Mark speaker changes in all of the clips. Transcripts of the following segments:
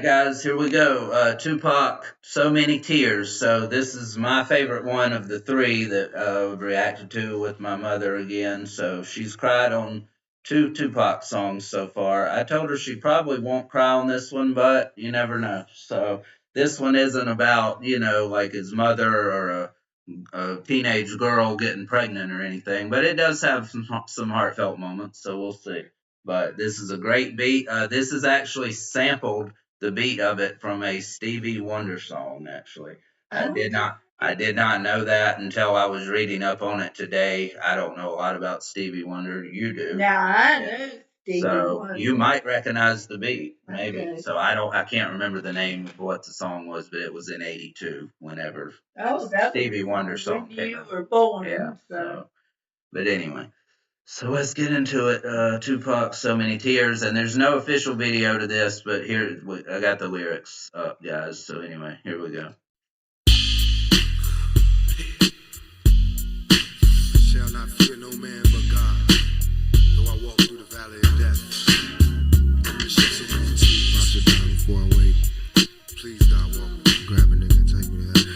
Speaker 1: guys, here we go. Tupac, So Many Tears. So this is my favorite one of the three that I've reacted to with my mother again. So she's cried on two Tupac songs so far. I told her she probably won't cry on this one, but you never know. So this one isn't about, like his mother or a teenage girl getting pregnant or anything, but it does have some heartfelt moments, so we'll see. But this is a great beat. This is actually sampled the beat of it from a Stevie Wonder song. Actually, I did not know that until I was reading up on it today. I don't know a lot about Stevie Wonder. You do.
Speaker 2: Now I know Stevie
Speaker 1: So
Speaker 2: Wonder.
Speaker 1: you might recognize the beat, maybe.
Speaker 2: Okay.
Speaker 1: So I can't remember the name of what the song was, but it was in '82. Whenever
Speaker 2: that
Speaker 1: Stevie Wonder song
Speaker 2: when
Speaker 1: came
Speaker 2: you
Speaker 1: out.
Speaker 2: were born.
Speaker 1: Yeah.
Speaker 2: So.
Speaker 1: But anyway, so let's get into it. Tupac, So Many Tears, and there's no official video to this, but here I got the lyrics up, guys. So anyway, here we go.
Speaker 3: Shall not fear no man but God, though I walk through the valley of death. Shed so many tears, I should die before I wake. Please, God, walk with me. Grab a nigga and take me to heaven.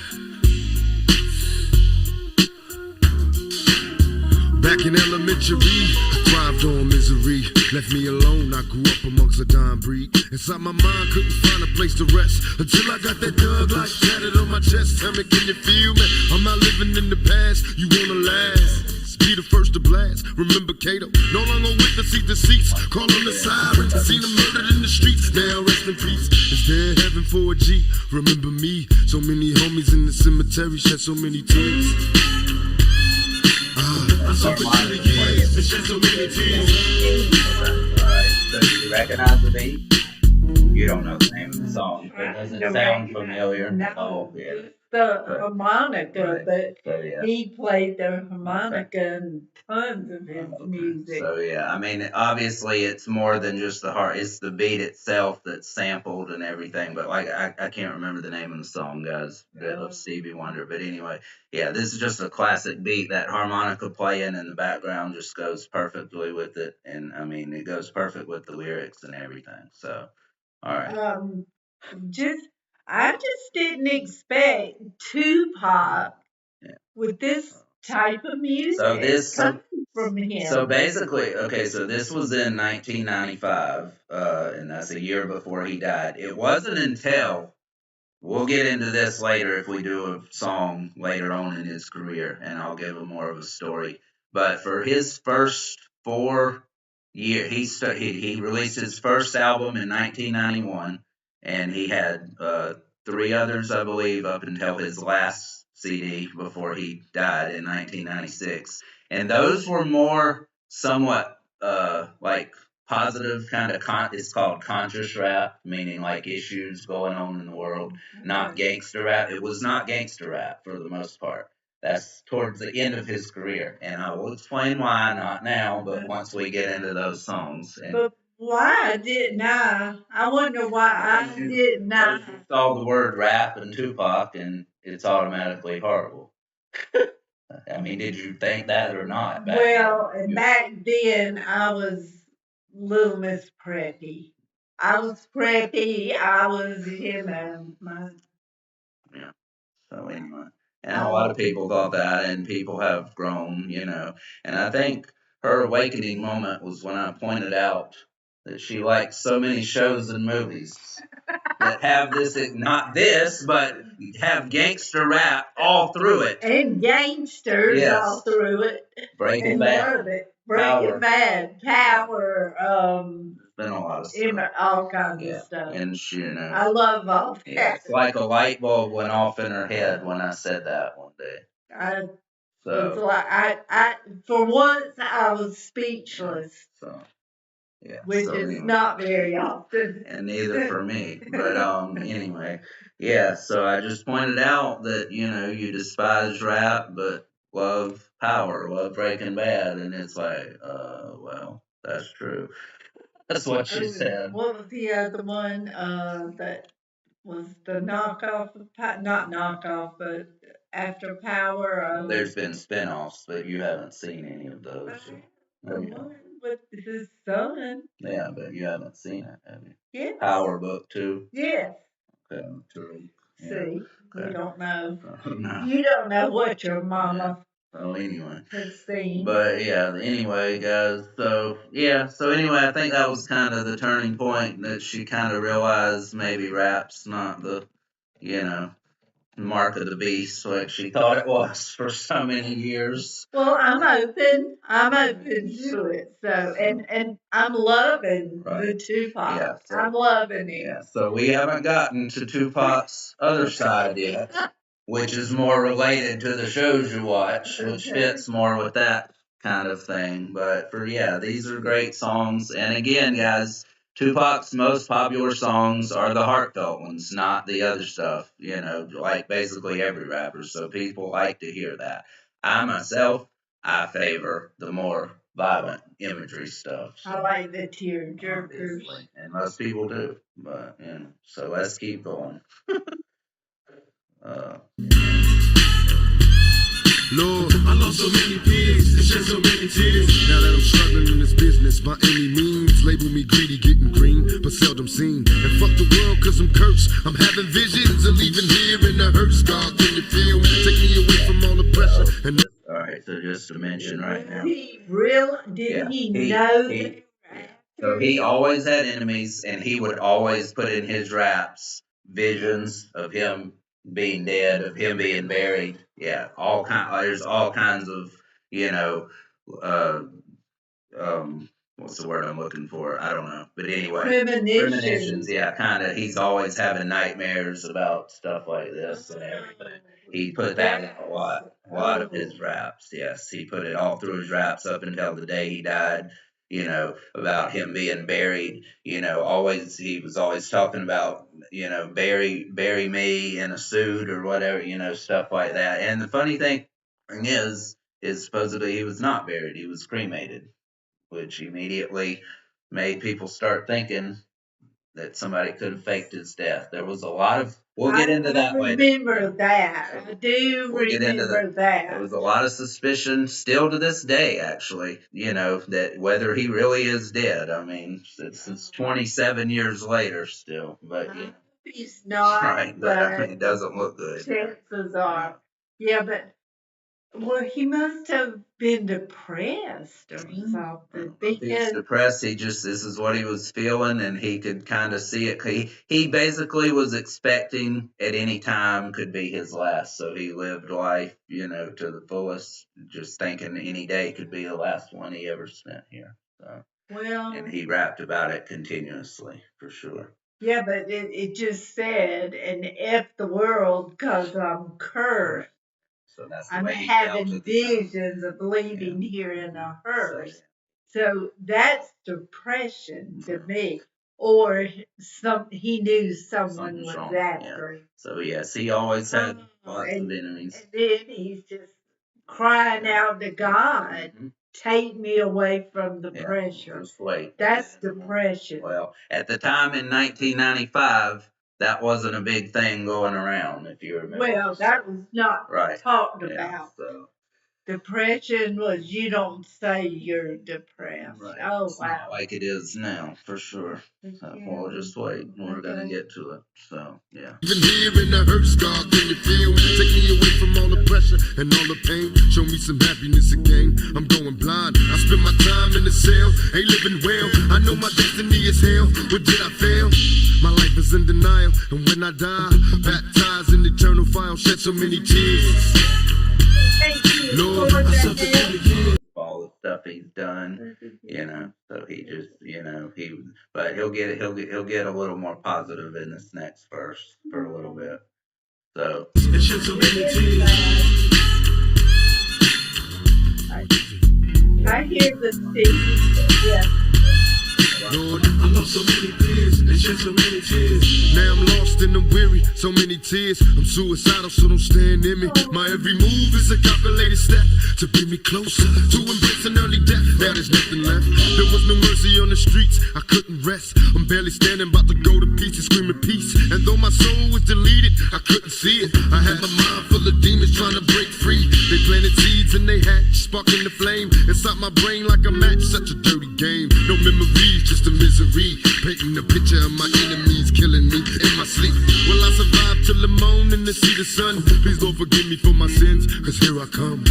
Speaker 3: Back in elementary, I thrived on misery. Left me alone, I grew up amongst a dying breed. Inside my mind, couldn't find a place to rest until I got that Doug like tatted on my chest. Tell me, can you feel me? I'm not living in the past, you wanna last. Be the first to blast. Remember Cato, no longer with the seat deceits. Call on the sirens, seen them murdered in the streets. Now rest in peace. Is there heaven for a G? Remember me, so many homies in the cemetery shed so many tears.
Speaker 1: So do you recognize the beat? You don't know the name of the song, but does it sound familiar?
Speaker 2: No,
Speaker 1: Oh, yeah.
Speaker 2: the harmonica,
Speaker 1: Right.
Speaker 2: but
Speaker 1: So, yeah.
Speaker 2: he played the harmonica in tons of his
Speaker 1: Okay.
Speaker 2: music.
Speaker 1: So yeah, I mean, obviously it's more than just the heart; it's the beat itself that's sampled and everything. But like, I can't remember the name of the song, guys, of Stevie Wonder. But anyway, yeah, this is just a classic beat. That harmonica playing in the background just goes perfectly with it, and I mean, it goes perfect with the lyrics and everything. So, all right.
Speaker 2: Just I just didn't expect Tupac
Speaker 1: Yeah.
Speaker 2: with this type of music
Speaker 1: So
Speaker 2: coming from him.
Speaker 1: So basically, okay, so this was in 1995, and that's a year before he died. It wasn't until we'll get into this later if we do a song later on in his career, and I'll give him more of a story. But for his first 4 years, he released his first album in 1991, and he had three others, I believe, up until his last CD before he died in 1996, and those were more somewhat like positive kind of it's called conscious rap, meaning like issues going on in the world, not gangster rap. It was not gangster rap for the most part. That's towards the end of his career, and I will explain why, not now, but once we get into those songs. And
Speaker 2: But why didn't I? I wonder why I didn't I.
Speaker 1: saw the word rap and Tupac, and it's automatically horrible. I mean, did you think that or not?
Speaker 2: Well, back then I was Little Miss Preppy. I was preppy. I was,
Speaker 1: Yeah. So anyway, and a lot of people thought that, and people have grown, And I think her awakening moment was when I pointed out that she likes so many shows and movies that have this, not this, but have gangster rap all through it.
Speaker 2: And gangsters all through it.
Speaker 1: Breaking Bad.
Speaker 2: Breaking Bad, Power,
Speaker 1: been a lot of stuff.
Speaker 2: all kinds of stuff.
Speaker 1: And
Speaker 2: I love all that.
Speaker 1: It's like a light bulb went off in her head when I said that one day.
Speaker 2: I was like, I for once I was speechless.
Speaker 1: So yeah,
Speaker 2: which is not very often.
Speaker 1: And neither for me. But anyway, yeah. So I just pointed out that you despise rap, but love Power, love Breaking Bad, and it's like, well, that's true. That's what she said.
Speaker 2: What was the other one that was the knockoff of not knockoff, but after Power?
Speaker 1: There's been spinoffs, but you haven't seen any of those.
Speaker 2: with his son.
Speaker 1: Yeah, but you haven't seen it, have you?
Speaker 2: Yes.
Speaker 1: Power Book 2.
Speaker 2: Yes.
Speaker 1: Okay, true. Yeah.
Speaker 2: See, you
Speaker 1: Okay.
Speaker 2: don't know.
Speaker 1: No.
Speaker 2: You don't know what your mama
Speaker 1: So anyway.
Speaker 2: has seen.
Speaker 1: But yeah, anyway, guys. So yeah, so anyway, I think that was kind of the turning point that she kind of realized maybe rap's not the, you know, mark of the beast like she thought it was for so many years.
Speaker 2: Well, I'm open. I'm open to it. So, and I'm loving the
Speaker 1: Right.
Speaker 2: Tupac.
Speaker 1: Yeah, so-
Speaker 2: I'm loving it.
Speaker 1: Yeah, so we haven't gotten to Tupac's other side yet, which is more related to the shows you watch, which fits more with that kind of thing. But for yeah, these are great songs. And again, guys, Tupac's most popular songs are the heartfelt ones, not the other stuff, you know, like basically every rapper. So people like to hear that. I myself, I favor the more violent imagery stuff. So
Speaker 2: I like the tear jerkers.
Speaker 1: obviously, and most people do. But you know, so let's keep going.
Speaker 3: Lord, I lost so many peers and shed so many tears. Now that I'm struggling in this business by any means, label me greedy, getting green, but seldom seen. And fuck the world, cause I'm cursed. I'm having visions of leaving here in the hearse. God, can you feel? Take me away from all the pressure. And
Speaker 1: all right, so just to mention right now.
Speaker 2: Did he know that?
Speaker 1: So he always had enemies, and he would always put in his raps visions of him being dead, of him being buried. Yeah, there's all kinds of, you know, uh, what's the word I'm looking for? I don't know, but anyway, premonitions. Yeah, kind of. He's always having nightmares about stuff like this and everything. He put that in a lot of his raps. Yes, he put it all through his raps up until the day he died. You know, about him being buried. You know, he was always talking about, you know, bury me in a suit or whatever. You know, stuff like that. And the funny thing is supposedly he was not buried. He was cremated, which immediately made people start thinking that somebody could have faked his death. There was a lot of. We'll get into that later.
Speaker 2: Remember that. I do remember that.
Speaker 1: There was a lot of suspicion still to this day, actually, you know, that whether he really is dead. I mean, it's 27 years later still, but yeah.
Speaker 2: He's not.
Speaker 1: Right, but I mean, it doesn't look good.
Speaker 2: Chances are. Yeah, but well, he must have been depressed or something.
Speaker 1: If he's depressed, this is what he was feeling, and he could kind of see it. He basically was expecting at any time could be his last, so he lived life, you know, to the fullest, just thinking any day could be the last one he ever spent here. So,
Speaker 2: well,
Speaker 1: and he rapped about it continuously, for sure.
Speaker 2: Yeah, but it just said, and F the world because I'm cursed.
Speaker 1: So that's
Speaker 2: I'm having visions of leaving here in a hearse. So that's depression to me. Or he knew someone was after him.
Speaker 1: So yes, he always had lots of enemies.
Speaker 2: And then he's just crying out to God, take me away from the pressure.
Speaker 1: Just wait.
Speaker 2: That's depression.
Speaker 1: Well, at the time in 1995, that wasn't a big thing going around, if you remember.
Speaker 2: Well, that was not talked about.
Speaker 1: Yeah, so.
Speaker 2: Depression was you don't say you're depressed.
Speaker 1: Right.
Speaker 2: Oh,
Speaker 1: it's
Speaker 2: wow.
Speaker 1: not like it is now, for sure. So we'll just wait. We're going to get to it. So, yeah.
Speaker 3: Even here in the hearse, God, can you feel? Take me away from all the pressure and all the pain. Show me some happiness again. I'm going blind. I spend my time in the cell. Ain't living well. I know my destiny is hell. But did I fail? My life is in denial. And when I die, baptized in eternal fire, shed so many tears. Lord, I suffered again.
Speaker 1: All the stuff he's done, you know. So he just, you know, but he'll get a little more positive in this next verse for a little bit. So.
Speaker 3: It shed so many tears.
Speaker 2: I hear the singing. Yeah.
Speaker 3: Lord, I lost so many tears and shed so many tears. Now I'm lost and I'm weary, so many tears. I'm suicidal, so don't stand in me. My every move is a calculated step to bring me closer to embrace an early death. Now there's nothing left. There was no mercy on the streets, I couldn't rest. I'm barely standing, about to go to pieces, screaming peace. And though my soul was deleted, I couldn't see it. I had my mind full of demons trying to break free. They planted seeds and they hatched, sparking the flame inside my brain like a match. Such a dirty degrees, just a misery. Painting a picture of my enemies killing me in my sleep. Will I survive till the morning to see the sun? Please Lord forgive me for my sins, cause here I come.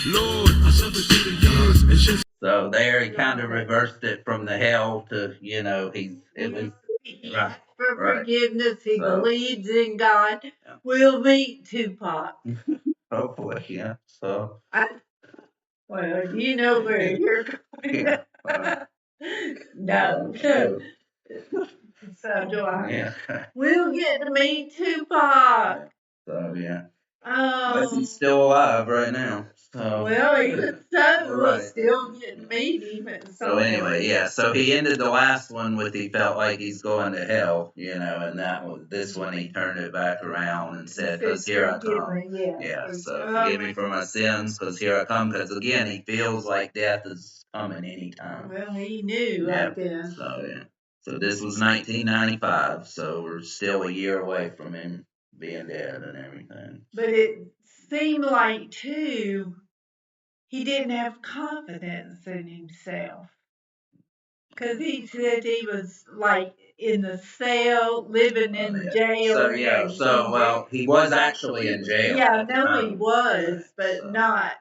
Speaker 3: Lord, I suffered through the years and shed.
Speaker 1: So there he kind of reversed it from the hell to, it was
Speaker 2: He
Speaker 1: right,
Speaker 2: asked for
Speaker 1: right.
Speaker 2: forgiveness. He
Speaker 1: So
Speaker 2: believes in God.
Speaker 1: yeah,
Speaker 2: We'll meet Tupac.
Speaker 1: hopefully, yeah. So
Speaker 2: I, well, you know where you're going.
Speaker 1: yeah,
Speaker 2: No.
Speaker 1: no.
Speaker 2: So do I.
Speaker 1: Yeah.
Speaker 2: We'll get to meet Tupac.
Speaker 1: Yeah. So yeah. Unless
Speaker 2: Oh,
Speaker 1: he's still alive right now. So
Speaker 2: well, even so, we'll
Speaker 1: right.
Speaker 2: still get to meet him at
Speaker 1: So
Speaker 2: some
Speaker 1: anyway,
Speaker 2: point.
Speaker 1: yeah. So he ended the last one with he felt like he's going to hell, and that was this one. He turned it back around and said, "Cause here I
Speaker 2: Forgive
Speaker 1: come."
Speaker 2: me, yes.
Speaker 1: Yeah. So forgive me for my sins, cause here I come. Cause again, he feels like death is coming anytime.
Speaker 2: Well, he knew, I
Speaker 1: Yeah.
Speaker 2: guess.
Speaker 1: So yeah. So this was 1995. So we're still a year away from him being dead and everything.
Speaker 2: But it seemed like, too, he didn't have confidence in himself. Because he said he was like in the cell, living
Speaker 1: Oh,
Speaker 2: in
Speaker 1: yeah.
Speaker 2: jail.
Speaker 1: So yeah, so well, he was actually in jail.
Speaker 2: Yeah, I
Speaker 1: at the
Speaker 2: know he
Speaker 1: time.
Speaker 2: was,
Speaker 1: Right,
Speaker 2: but
Speaker 1: so.
Speaker 2: not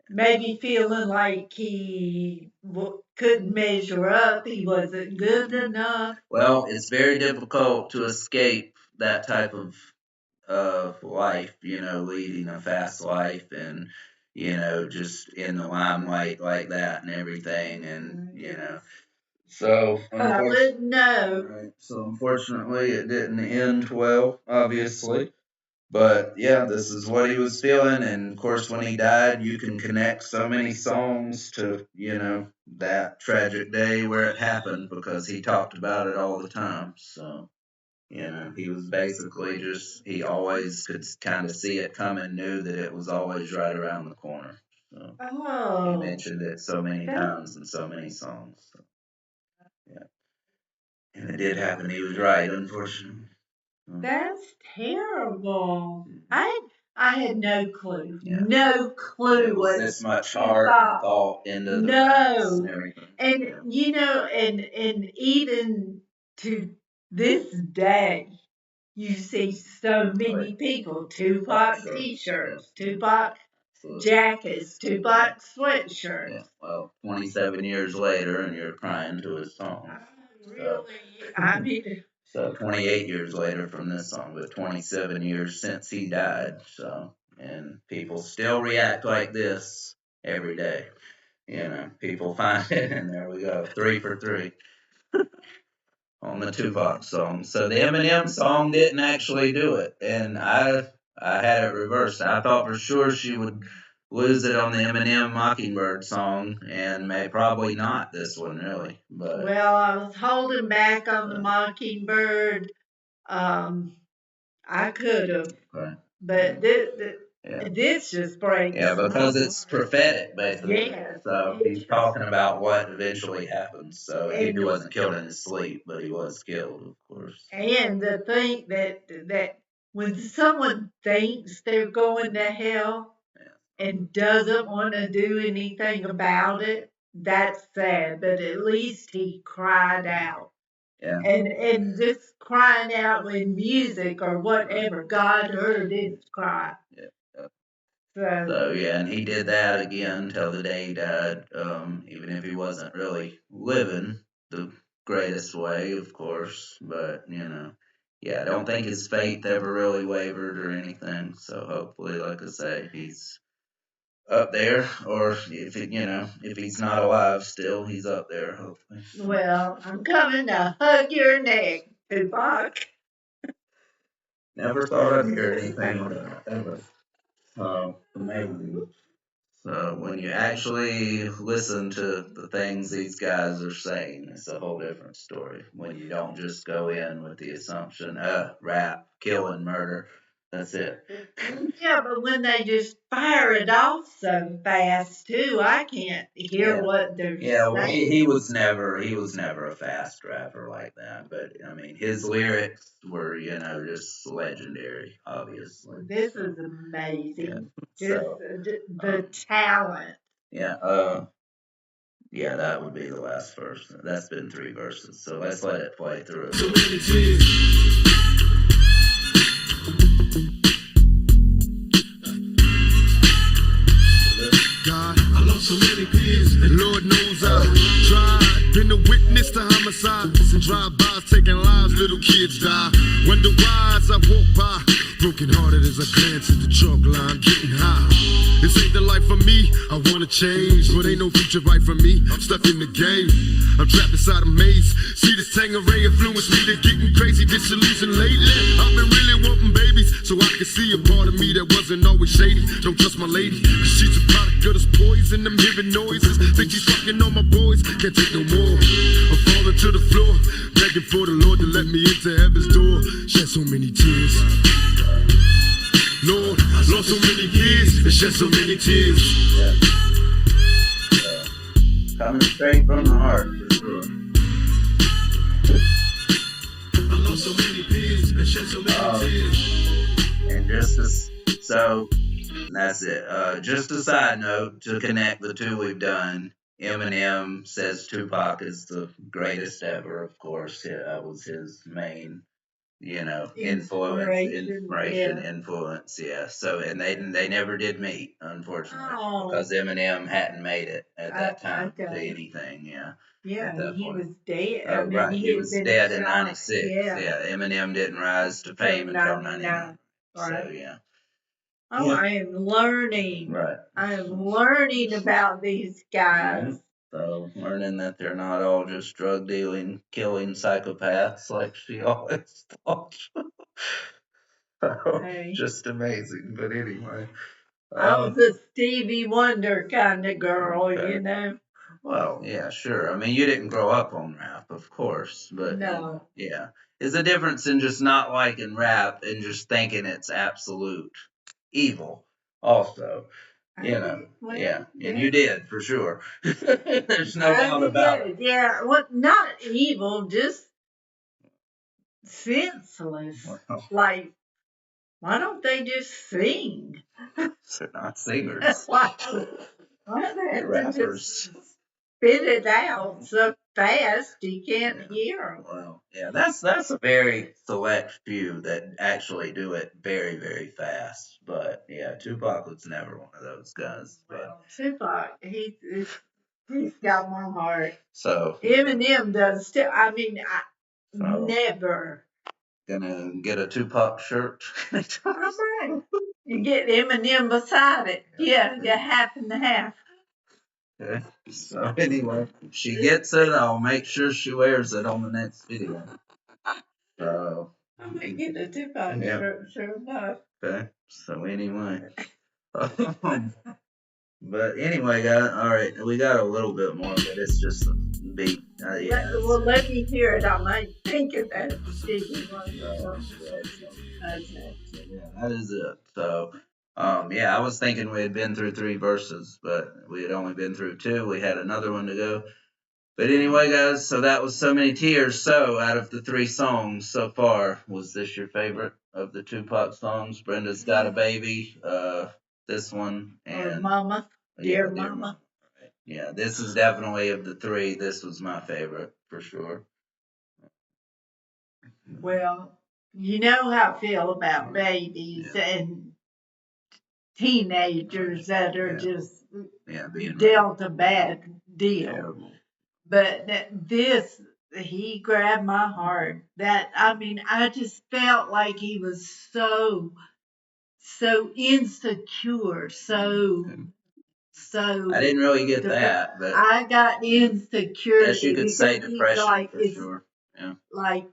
Speaker 2: maybe feeling like he couldn't measure up. He wasn't good enough.
Speaker 1: Well, it's very difficult to escape that type of life, leading a fast life and just in the limelight like that and everything, and. So,
Speaker 2: I wouldn't know.
Speaker 1: right, so unfortunately, it didn't end well, obviously. But yeah, this is what he was feeling, and of course, when he died, you can connect so many songs to that tragic day where it happened because he talked about it all the time. So he was basically just he always could kind of see it coming, knew that it was always right around the corner. So he
Speaker 2: Oh,
Speaker 1: mentioned it so many
Speaker 2: that,
Speaker 1: times in so many songs. So, yeah, and it did happen. He was right, unfortunately.
Speaker 2: that's terrible. I had no clue.
Speaker 1: Yeah.
Speaker 2: No clue
Speaker 1: It was
Speaker 2: what
Speaker 1: this much
Speaker 2: he
Speaker 1: heart and
Speaker 2: thought.
Speaker 1: thought into the facts and
Speaker 2: No.
Speaker 1: everything.
Speaker 2: And
Speaker 1: Yeah.
Speaker 2: and even to this day, you see so many people, Tupac
Speaker 1: Sure.
Speaker 2: t-shirts,
Speaker 1: Yeah.
Speaker 2: Tupac
Speaker 1: Absolutely.
Speaker 2: jackets, Tupac sweatshirts.
Speaker 1: Yeah. Well, 27 years later, and you're crying to his song.
Speaker 2: Really, I mean,
Speaker 1: So 28 years later from this song, but 27 years since he died. So, and people still react like this every day. People find it, and there we go, 3 for 3 on the Tupac song. So the Eminem song didn't actually do it, and I had it reversed. I thought for sure she would lose it on the Eminem Mockingbird song, and may probably not this one really. But
Speaker 2: well, I was holding back on the Mockingbird. Um, I could have,
Speaker 1: okay.
Speaker 2: but
Speaker 1: Yeah.
Speaker 2: this just breaks.
Speaker 1: Yeah, because it's prophetic, basically.
Speaker 2: Yes,
Speaker 1: So
Speaker 2: it
Speaker 1: he's
Speaker 2: just-
Speaker 1: talking about what eventually happens. So he
Speaker 2: And-
Speaker 1: wasn't killed in his sleep, but he was killed, of course.
Speaker 2: And the thing that when someone thinks they're going to hell and doesn't want to do anything about it, that's sad. But at least he cried out.
Speaker 1: Yeah.
Speaker 2: And just crying out with music or whatever, God heard his cry.
Speaker 1: Yeah.
Speaker 2: So,
Speaker 1: So yeah, and he did that again till the day he died. Even if he wasn't really living the greatest way, of course, but yeah, I don't think his faith ever really wavered or anything. So hopefully, like I say, he's up there, or if he's not alive still, he's up there. Hopefully.
Speaker 2: well, I'm coming to hug your neck, Tupac.
Speaker 1: Never thought I'd hear anything like that ever. Amazing. So when you actually listen to the things these guys are saying, it's a whole different story. When you don't just go in with the assumption, rap, killing, murder, that's it.
Speaker 2: Yeah, but when they just fire it off so fast too, I can't hear what they're
Speaker 1: Yeah, well,
Speaker 2: saying.
Speaker 1: he was never a fast rapper like that. But I mean, his lyrics were just legendary. Obviously,
Speaker 2: This is amazing.
Speaker 1: Yeah.
Speaker 2: Just
Speaker 1: So
Speaker 2: the talent.
Speaker 1: yeah, Yeah, that would be the last verse. That's been 3 verses. So let's let it play through.
Speaker 3: God, I lost so many peers, and Lord knows I tried. Been a witness to homicides and drive-bys taking lives, little kids die. Wonder why as I walk by, broken hearted as I glance at the chalk line, getting high. This ain't the life for me, I wanna change, but ain't no future right for me. I'm stuck in the game, I'm trapped inside a maze. See this Tangeray influence me to getting crazy, disillusioned lately. I've been really wanting babies, so I can see a part of me that wasn't always shady. Don't trust my lady, cause she's a product of this poison. I'm hearing noises, think she's fucking on my boys. Can't take no more, I'm falling to the floor, begging for the Lord to let me into heaven's door. Shed so many tears, Lord, lost so many years and shed so many tears.
Speaker 1: Yeah. Coming straight from the heart, for sure.
Speaker 3: I lost so many peers and shed so many tears.
Speaker 1: And just as so, that's it. Just a side note to connect the two we've done. Eminem says Tupac is the greatest ever. Of course, that was his main, inspiration,
Speaker 2: Yeah.
Speaker 1: influence. Yeah. So, and they never did meet, unfortunately, because
Speaker 2: Oh,
Speaker 1: Eminem hadn't made it at that time to
Speaker 2: okay.
Speaker 1: anything. Yeah.
Speaker 2: Yeah,
Speaker 1: At that
Speaker 2: he
Speaker 1: point.
Speaker 2: was dead. I
Speaker 1: Oh,
Speaker 2: mean,
Speaker 1: right. He
Speaker 2: he had
Speaker 1: was
Speaker 2: been
Speaker 1: dead in
Speaker 2: shot.
Speaker 1: '96.
Speaker 2: Yeah,
Speaker 1: Yeah. Eminem didn't rise to
Speaker 2: till
Speaker 1: fame until '99.
Speaker 2: 99.
Speaker 1: So,
Speaker 2: Right.
Speaker 1: yeah.
Speaker 2: Oh,
Speaker 1: Yeah.
Speaker 2: I am learning.
Speaker 1: Right.
Speaker 2: I am learning about these guys.
Speaker 1: So learning that they're not all just drug dealing, killing psychopaths like she always thought. So,
Speaker 2: Hey,
Speaker 1: just amazing. But anyway,
Speaker 2: I
Speaker 1: uh,
Speaker 2: was a Stevie Wonder kind of girl,
Speaker 1: okay.
Speaker 2: you know.
Speaker 1: Well, yeah, sure. I mean, you didn't grow up on rap, of course, but
Speaker 2: No.
Speaker 1: yeah, there's a difference in just not liking rap and just thinking it's absolute evil. Also,
Speaker 2: I
Speaker 1: you know,
Speaker 2: did. Well,
Speaker 1: yeah, and
Speaker 2: yeah.
Speaker 1: you did for sure. There's no
Speaker 2: I
Speaker 1: doubt about
Speaker 2: did. Yeah. What? Not evil, just senseless.
Speaker 1: it. Well,
Speaker 2: Like, why don't they just sing?
Speaker 1: they're not singers.
Speaker 2: Why they
Speaker 1: They're
Speaker 2: have to just
Speaker 1: rappers.
Speaker 2: spit it out so fast you can't
Speaker 1: Yeah.
Speaker 2: hear 'em?
Speaker 1: Well, yeah, that's a very select few that actually do it very, very fast. But yeah, Tupac was never one of those guys. But
Speaker 2: Well, Tupac, he's got my heart.
Speaker 1: so
Speaker 2: Eminem does too. I mean, I
Speaker 1: so
Speaker 2: never.
Speaker 1: gonna get a Tupac shirt.
Speaker 2: All right. You get Eminem beside it. Yeah, you half and half.
Speaker 1: Okay. So anyway, if she gets it, I'll make sure she wears it on the next video. So
Speaker 2: I'm gonna get a Tupac
Speaker 1: yeah.
Speaker 2: shirt, sure enough.
Speaker 1: Okay. So anyway. But anyway, guys, all right, we got a little bit more, but it's just a beat. Yeah,
Speaker 2: Well, let me hear it. I might think of that Stevie Wonder
Speaker 1: so,
Speaker 2: song. Okay.
Speaker 1: yeah, that is it. So, yeah, I was thinking we had been through 3 verses, but we had only been through 2. We had another one to go. But anyway, guys, so that was So Many Tears. So, out of the 3 songs so far, was this your favorite of the Tupac songs? Brenda's Got a Baby, this one,
Speaker 2: Or
Speaker 1: and
Speaker 2: Mama,
Speaker 1: yeah,
Speaker 2: Dear
Speaker 1: Dear
Speaker 2: Mama.
Speaker 1: Mama. Right. Yeah, this is definitely of the 3. This was my favorite for sure.
Speaker 2: Well, you know how I feel about babies
Speaker 1: Yeah.
Speaker 2: and teenagers that are
Speaker 1: Yeah.
Speaker 2: just
Speaker 1: Yeah, being
Speaker 2: dealt a bad deal.
Speaker 1: terrible.
Speaker 2: But this, he grabbed my heart. That, I mean, I just felt like he was so insecure, so
Speaker 1: I didn't really get that, but
Speaker 2: I got
Speaker 1: guess you
Speaker 2: insecurity
Speaker 1: could say
Speaker 2: because he's
Speaker 1: depression
Speaker 2: like,
Speaker 1: for
Speaker 2: it's
Speaker 1: sure. Yeah.
Speaker 2: like,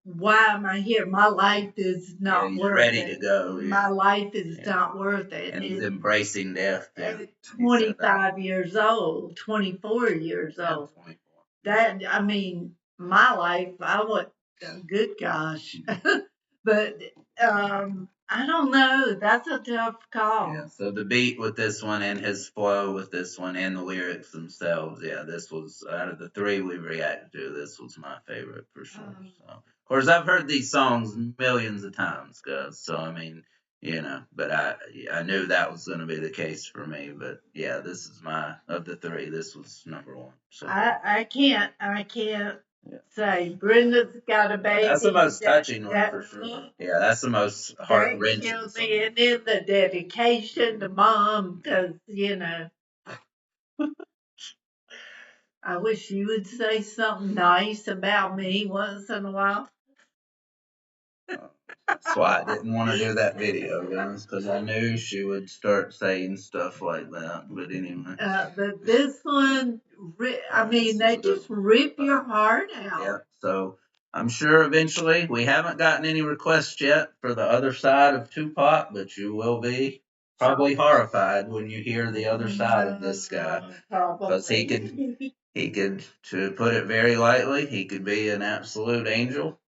Speaker 2: why am I here? My life is
Speaker 1: Yeah,
Speaker 2: not
Speaker 1: he's
Speaker 2: worth
Speaker 1: ready
Speaker 2: it.
Speaker 1: to go.
Speaker 2: My
Speaker 1: Yeah.
Speaker 2: life is
Speaker 1: Yeah.
Speaker 2: not worth it.
Speaker 1: And he's
Speaker 2: And
Speaker 1: embracing death too.
Speaker 2: at
Speaker 1: He said that.
Speaker 2: 25 years old, 24 years
Speaker 1: Yeah,
Speaker 2: old,
Speaker 1: 24.
Speaker 2: that, I mean, my life, I would, good gosh. But I don't know. That's a tough call.
Speaker 1: Yeah, so the beat with this one and his flow with this one and the lyrics themselves, yeah, this was out of the 3 we reacted to, this was my favorite for sure. So, of course, I've heard these songs millions of times, guys. So I mean, But I knew that was going to be the case for me. But yeah, this is of the three, this was number one. So
Speaker 2: I can't say Brenda's got a baby.
Speaker 1: that's the most touching one for sure. Yeah, that's the most heart wrenching.
Speaker 2: And then the dedication to mom, because I wish you would say something nice about me once in a while.
Speaker 1: That's why I didn't want to do that video, guys, because I knew she would start saying stuff like that. But anyway.
Speaker 2: But this one, they just rip your heart out.
Speaker 1: Yeah, so I'm sure eventually, we haven't gotten any requests yet for the other side of Tupac, but you will be probably horrified when you hear the other side of this guy. Because he could, to put it very lightly, he could be an absolute angel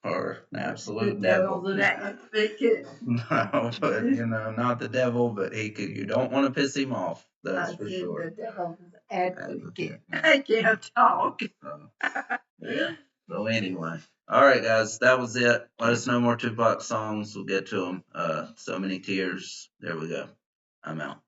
Speaker 1: or an absolute devil.
Speaker 2: Devil's an advocate.
Speaker 1: No, but not the devil, but you don't want to piss him off. That's for sure.
Speaker 2: The devil's advocate. I can't talk.
Speaker 1: Yeah. So anyway, all right, guys, that was it. Let us know more Tupac songs. We'll get to them. So Many Tears. There we go. I'm out.